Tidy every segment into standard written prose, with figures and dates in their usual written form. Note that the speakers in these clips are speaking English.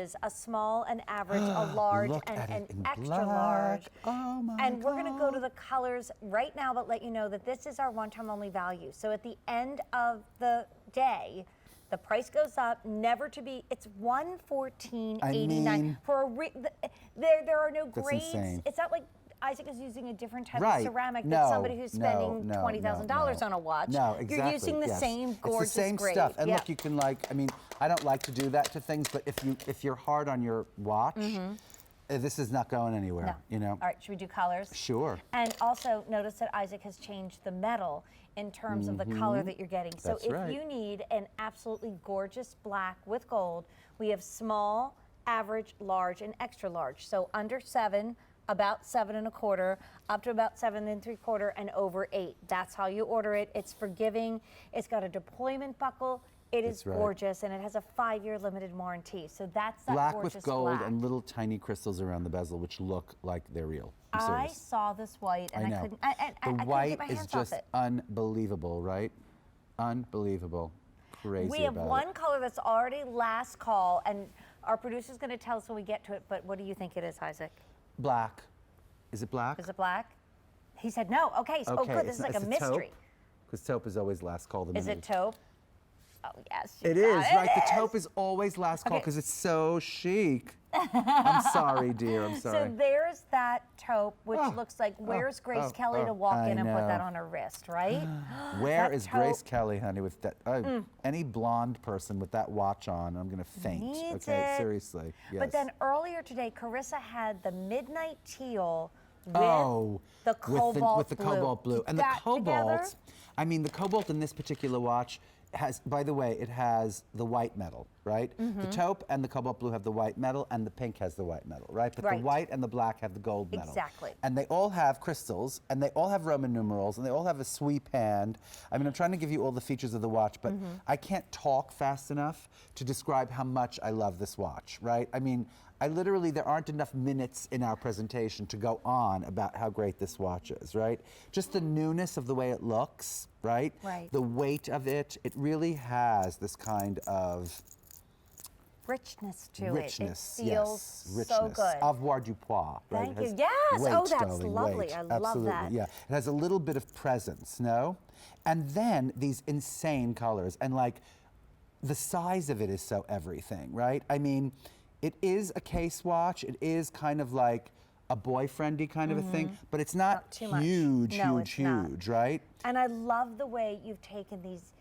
is a small, an average, a large, and an extra large. Oh my And we're gonna go to the colors right now, but let you know that this is our one-time only value. So at the end of the day, the price goes up, never to be, it's $114.89. For a there are no grades. Insane. It's not like Isaac is using a different type Right. of ceramic No, than somebody who's spending no, $20,000 on a watch. No, exactly. You're using the yes. same gorgeous It's the same grade. stuff. And Yeah. look, you can I mean, I don't like to do that to things, but if you're hard on your watch, this is not going anywhere, you know? All right, should we do colors? Sure. And also notice that Isaac has changed the metal in terms of the color that you're getting. So That's if right. you need an absolutely gorgeous black with gold, we have small, average, large, and extra large. So under 7, about 7 1/4, up to about 7 3/4, and over 8. That's how you order it. It's forgiving. It's got a deployment buckle. It is gorgeous, and it has a 5-year limited warranty. So that's that Black gorgeous with gold black. and little tiny crystals around the bezel, which look like they're real. I'm I serious. saw this white, and I know. couldn't. The I couldn't white get my is hands just off it. unbelievable, right? Unbelievable. Crazy We have about one it. color that's already last call, and our producer's going to tell us when we get to it. But what do you think it is, Isaac? Black. Is it black? Is it black? He said no. Okay. So, oh, good. This is like a mystery. Because taupe is always last call. Is it taupe? Oh, yes. It is, right? The taupe is always last call because it's so chic. I'm sorry, dear. I'm sorry. So there's that taupe, which looks like, where's Grace Kelly to walk in and put that on her wrist, right? Where is Grace Kelly, honey, with that? Any blonde person with that watch on, I'm going to faint. Needs okay, it. seriously. Yes. But then earlier today, Carissa had the midnight teal with the with the cobalt blue. And the cobalt, together? I mean, the cobalt in this particular watch has, by the way, it has the white metal, right? The taupe and the cobalt blue have the white metal, and the pink has the white metal, right? But the white and the black have the gold metal. Exactly. And they all have crystals, and they all have Roman numerals, and they all have a sweep hand. I mean, I'm trying to give you all the features of the watch, but I can't talk fast enough to describe how much I love this watch, right? I mean, I literally, there aren't enough minutes in our presentation to go on about how great this watch is, right? Just the newness of the way it looks, right? Right. The weight of it, it really has this kind of richness to richness, it. It feels yes, richness. so good. Avoirdupois, right? Thank you. Yes. Weight, oh, that's darling, lovely. weight. I love Absolutely, that. yeah. It has a little bit of presence, no? And then these insane colors, and like the size of it is so everything, right? I mean, it is a case watch. It is kind of like a boyfriendy kind of a thing, but it's not too much. huge, No, huge, it's not. huge, right? And I love the way you've taken these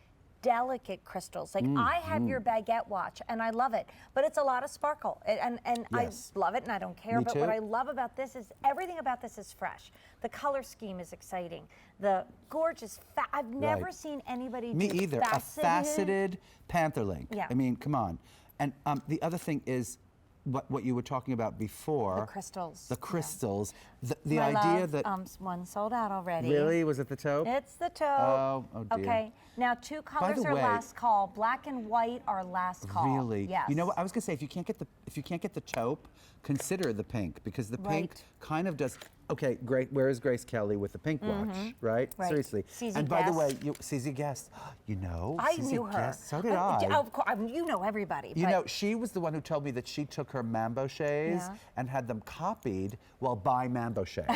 delicate crystals. Like I have your baguette watch, and I love it, but it's a lot of sparkle, and Yes. I love it, and I don't care. Me But too. what I love about this is everything about this is fresh. The color scheme is exciting. The gorgeous. I've never seen anybody Me do either. A faceted panther link. Yeah. I mean, come on. And the other thing is what you were talking about before. The crystals. The crystals. The My idea love, that one sold out already. really was it the taupe? It's the taupe. Oh dear. Okay. Now 2 colors the are way- last call. Black and white are last call. Really? Yes. You know what? I was gonna say if you can't get the taupe, consider the pink because the pink kind of does. Okay, great. Where is Grace Kelly with the pink watch? Right? Seriously. CZ and by the way, Guest. CZ Guest, you know. I CZ knew her. Guest, so did I. Of course, you know everybody. You but know, she was the one who told me that she took her mambochés and had them copied while by mamboché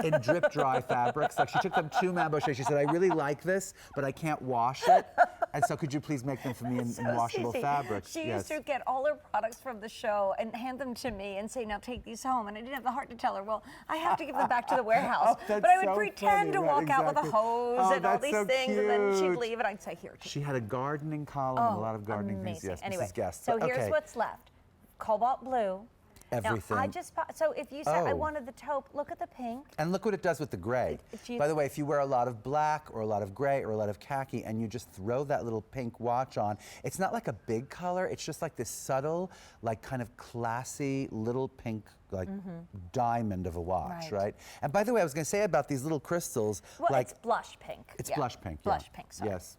in drip dry fabrics. Like she took them to mamboché. She said, I really like this, but I can't wash it. And so could you please make them for me in washable fabrics? She used to get all her products from the show and hand them to me and say, now take these home. And I didn't have the heart to tell her, well, I have to give them back to the warehouse. But I would so pretend funny, to walk out with a hose and all that's these so things. And then she'd cute. leave and I'd say, here. She had a gardening column and a lot of gardening things. Yes, Anyway, Mrs. Guest. so But, here's okay. what's left. Cobalt blue. Everything. Now, so if you said I Oh. wanted the taupe, look at the pink. And look what it does with the gray. By the way, if you wear a lot of black or a lot of gray or a lot of khaki and you just throw that little pink watch on, it's not like a big color, it's just like this subtle, like kind of classy little pink like diamond of a watch, right? And by the way, I was gonna say about these little crystals, Well, like it's blush pink. it's blush pink. Blush pink, sorry. Yes.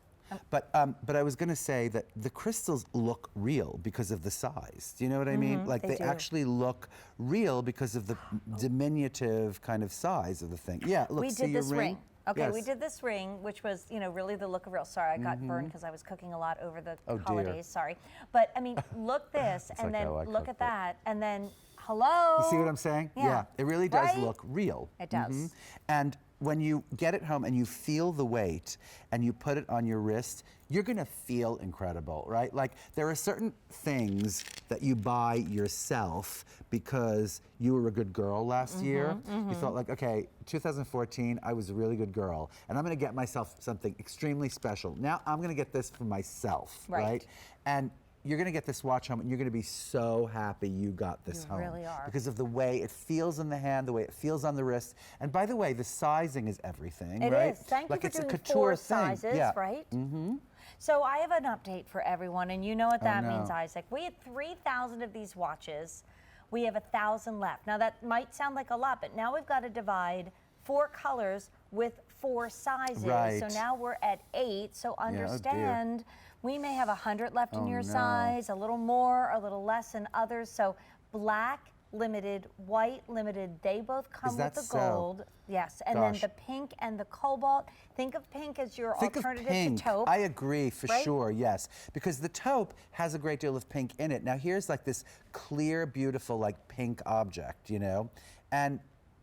But I was going to say that the crystals look real because of the size. Do you know what I mean? Like they do. actually look real because of the diminutive kind of size of the thing. Yeah, look, We see did your this ring? Okay, we Yes. did this ring, which was, really the look of real. Sorry, I got burned because I was cooking a lot over the Oh, dear. holidays. Sorry. But, I mean, look this, and like then how I look cook, at but- that, and then, hello? You see what I'm saying? Yeah. It really does Right? look real. It does. And when you get it home and you feel the weight and you put it on your wrist, you're gonna feel incredible, right? Like there are certain things that you buy yourself because you were a good girl last year. You thought like, okay, 2014, I was a really good girl and I'm gonna get myself something extremely special. Now I'm gonna get this for myself, Right. right? And you're gonna get this watch home and you're gonna be so happy you got this You home. really are. Because of the way it feels in the hand, the way it feels on the wrist. And by the way, the sizing is everything, It right? is. Thank like you it's for a doing couture 4 thing. sizes, Yeah. right? Mm-hmm. So I have an update for everyone, and you know what that means, no. Isaac. We had 3,000 of these watches. We have 1,000 left. Now that might sound like a lot, but now we've got to divide 4 colors with 4 sizes. Right. So now we're at 8. So oh dear. understand, we may have 100 left in Oh, your no. size, a little more, a little less in others. So black limited, white limited, they both come Is with that the so? gold. Yes, and then Gosh. the pink and the cobalt. Think of pink as your Think of alternative pink. to taupe. I agree for right? sure, yes. Because the taupe has a great deal of pink in it. Now here's like this clear, beautiful, like pink object, you know? And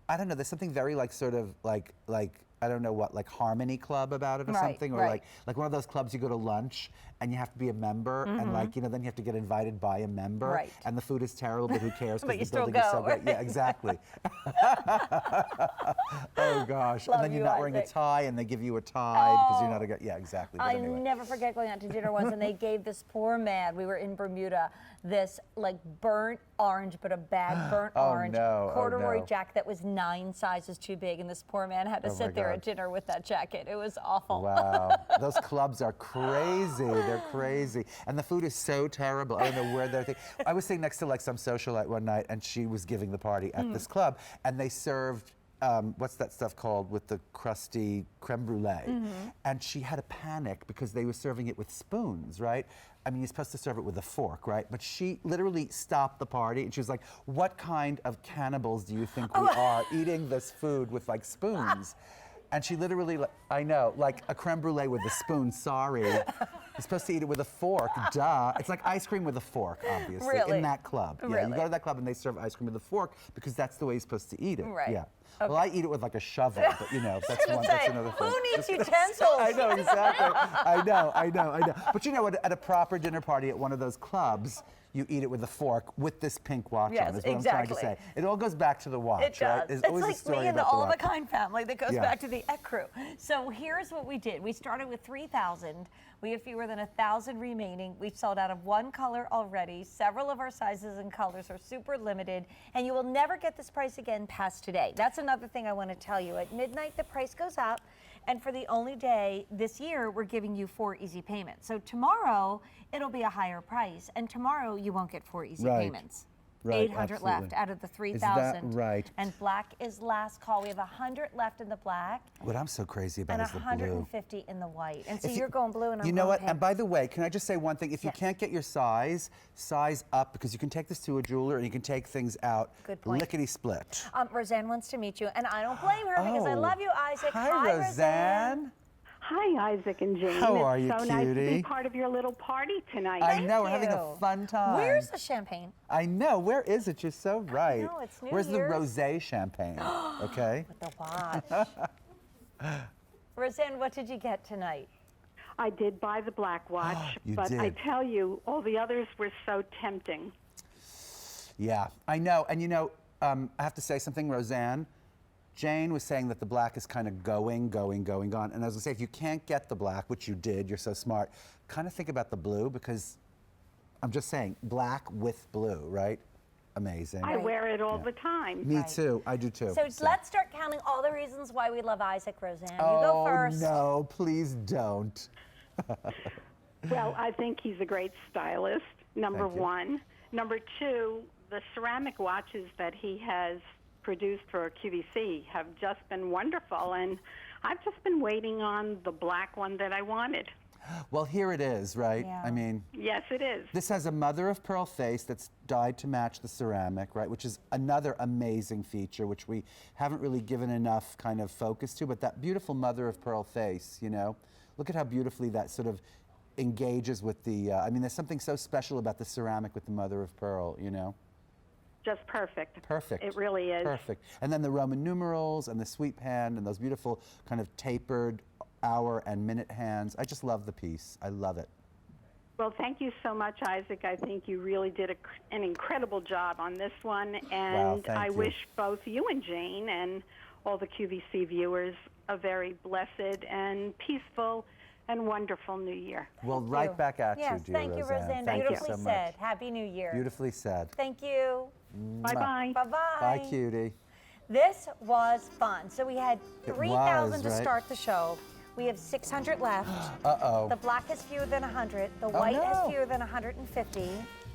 I don't know, there's something very like sort of like I don't know what, like Harmony Club about it or Right, something, or right. like one of those clubs you go to lunch and you have to be a member, and like then you have to get invited by a member, Right. and the food is terrible, but who cares? But Because you the still building is so go, great. right? Yeah, exactly. Oh gosh, Love and then you're you, not wearing a Isaac. tie, and they give you a tie because you're Oh. not a guy. Yeah, exactly. But I anyway. never forget going out to dinner once, and they gave this poor man, we were in Bermuda, this like burnt orange, but a bad burnt Oh, orange no, oh, corduroy no. jacket that was 9 sizes too big, and this poor man had to Oh, my sit there God. at dinner with that jacket. It was awful. Wow, those clubs are crazy. They're crazy, and the food is so terrible. I don't know where they're. I was sitting next to like some socialite one night, and she was giving the party at this club, and they served. What's that stuff called with the crusty creme brulee? And she had a panic because they were serving it with spoons, right? I mean, you're supposed to serve it with a fork, right? But she literally stopped the party and she was like, "What kind of cannibals do you think we are eating this food with like spoons?" And she literally, I know, like a creme brulee with a spoon, sorry. You're supposed to eat it with a fork, duh. It's like ice cream with a fork, obviously, Really? in that club. Yeah, you Really? go to that club and they serve ice cream with a fork because that's the way you're supposed to eat it. Right. Yeah. Well, I eat it with like a shovel, but you know, that's gonna one. That's say, another thing. who needs Just- utensils? I know exactly. I know. But you know, at a proper dinner party at one of those clubs, you eat it with a fork with this pink watch Yes, on. Is what exactly. I'm trying to say. It all goes back to the watch, It does. right? There's It's always a like story me and the about All of a watch. Kind family that goes Yeah. back to the ecru. So here's what we did. We started with 3,000. We have fewer than 1,000 remaining. We've sold out of one color already. Several of our sizes and colors are super limited, and you will never get this price again past today. That's another thing I want to tell you. At midnight, the price goes up, and for the only day this year, we're giving you 4 easy payments. So tomorrow, it'll be a higher price, and tomorrow you won't get 4 easy Right. payments. Right, 800 left absolutely. out of the Is 3,000. that right? And black is last call. We have 100 left in the black What I'm so crazy about and is the blue. 150 in the white. And so If you- you're going blue and I'm You know going what? pink. And by the way, can I just say one thing? If you Yes. can't get your size up because you can take this to a jeweler and you can take things out Good point. lickety split. Roseanne wants to meet you, and I don't blame her because I Oh. love you, Isaac. Hi, Roseanne. Hi, Isaac and Jane. How are you, It's so nice to cutie? be part of your little party tonight. I know, we're Thank having a you. fun time. Where's the champagne? I know, where is it? You're so right. know, it's New Where's Year's. the rosé champagne? Okay. With the watch. Roseanne, what did you get tonight? I did buy the black watch, You but I did. tell you, all the others were so tempting. Yeah, I know. And you know, I have to say something, Roseanne. Jane was saying that the black is kind of gone. And as I say, if you can't get the black, which you did, you're so smart, kind of think about the blue because I'm just saying, black with blue, right? Amazing. I Right. wear it all the time. Me Right. too. I do too. So let's start counting all the reasons why we love Isaac, Roseanne. You go Oh, first. no, please don't. Well, I think he's a great stylist, number Thank you. one. Number two, the ceramic watches that he has produced for QVC have just been wonderful, and I've just been waiting on the black one that I wanted. Well, here it is, right? Yeah. I mean, Yes, it is. this has a mother of pearl face that's dyed to match the ceramic, right? Which is another amazing feature, which we haven't really given enough kind of focus to, but that beautiful mother of pearl face, you know? Look at how beautifully that sort of engages with the, I mean, there's something so special about the ceramic with the mother of pearl, you know? Just perfect. Perfect. It really is. Perfect. And then the Roman numerals and the sweep hand and those beautiful kind of tapered hour and minute hands. I just love the piece. I love it. Well, thank you so much, Isaac. I think you really did an incredible job on this one, and thank I you. wish both you and Jane and all the QVC viewers a very blessed and peaceful and wonderful New Year. Well, Thank right you. back at Yes, you, dear thank you, Roseanne. Thank Beautifully you so said. much. Happy New Year. Beautifully said. Thank you. Bye-bye. Bye-bye. Bye, cutie. This was fun. So we had It 3,000 was, to right? start the show. We have 600 left. Uh-oh. The black has fewer than 100. The white has no. fewer than 150.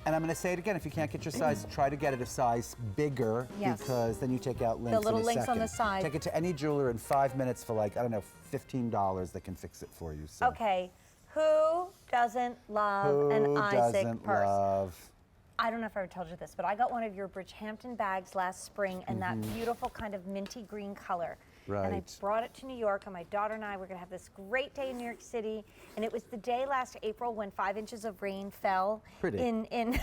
And I'm going to say it again. If you can't get your size, try to get it a size bigger, Yes. because then you take out links little in a links on second. the side. Take it to any jeweler in 5 minutes for like, I don't know, $15 that can fix it for you. So. Okay, who doesn't love Who an Isaac doesn't purse? love? I don't know if I ever told you this, but I got one of your Bridgehampton bags last spring in that beautiful kind of minty green color. And I Mm-hmm. Right. brought it to New York, and my daughter and I were going to have this great day in New York City. And it was the day last April when 5 inches of rain fell Pretty. in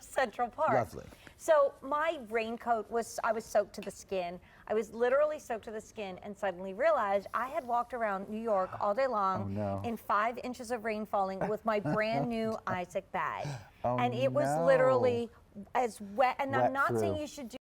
Central Park. Lovely. So my raincoat I was soaked to the skin. I was literally soaked to the skin, and suddenly realized I had walked around New York all day long Oh, no. in 5 inches of rain falling with my brand new Isaac bag. Oh, And it was no. literally as wet, and Wet I'm not saying through. you should do